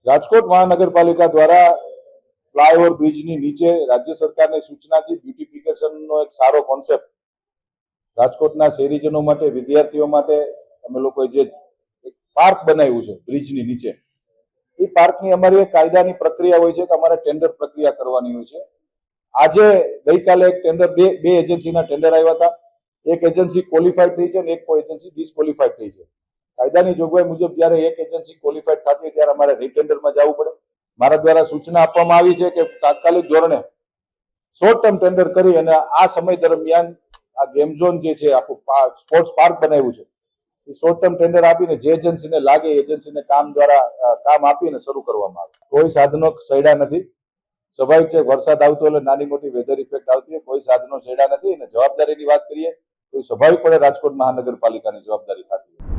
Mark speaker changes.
Speaker 1: રાજકોટ મહાનગરપાલિકા દ્વારા ફ્લાયઓવર બ્રિજની નીચે રાજ્ય સરકારની સૂચનાથી બ્યુટિફિકેશનનો એક સારો કોન્સેપ્ટ રાજકોટના શહેરીજનો માટે, વિદ્યાર્થીઓ માટે અમે લોકોએ જે એક પાર્ક બનાવ્યું છે બ્રિજની નીચે, એ પાર્કની અમારી એક કાયદાની પ્રક્રિયા હોય છે કે અમારે ટેન્ડર પ્રક્રિયા કરવાની હોય છે. આજે ગઈકાલે એક ટેન્ડર બે એજન્સીના ટેન્ડર આવ્યા હતા. એક એજન્સી ક્વોલિફાઈડ થઈ છે અને એક એજન્સી ડિસક્વોલિફાઈડ થઈ છે. કાયદાની જોગવાઈ મુજબ જ્યારે એક એજન્સી ક્વોલિફાઈડ થતી હોય ત્યારે અમારે રીટેન્ડરમાં જવું પડે. મારા દ્વારા સૂચના આપવામાં આવી છે કે તાત્કાલિક ધોરણે શોર્ટ ટર્મ ટેન્ડર કરી અને આ સમય દરમિયાન આ ગેમ ઝોન જે છે આખું સ્પોર્ટ્સ પાર્ક બનાવ્યું છે એ શોર્ટ ટર્મ ટેન્ડર આપીને જે એજન્સીને લાગે એજન્સીને કામ આપીને શરૂ કરવામાં આવે. કોઈ સાધનો સડ્યા નથી. સ્વાભાવિક છે, વરસાદ આવતો એટલે નાની મોટી વેધર ઇફેક્ટ આવતી હોય, કોઈ સાધનો સડ્યા નથી. અને જવાબદારીની વાત કરીએ તો સ્વાભાવિકપણે રાજકોટ મહાનગરપાલિકાની જવાબદારી થતી હોય.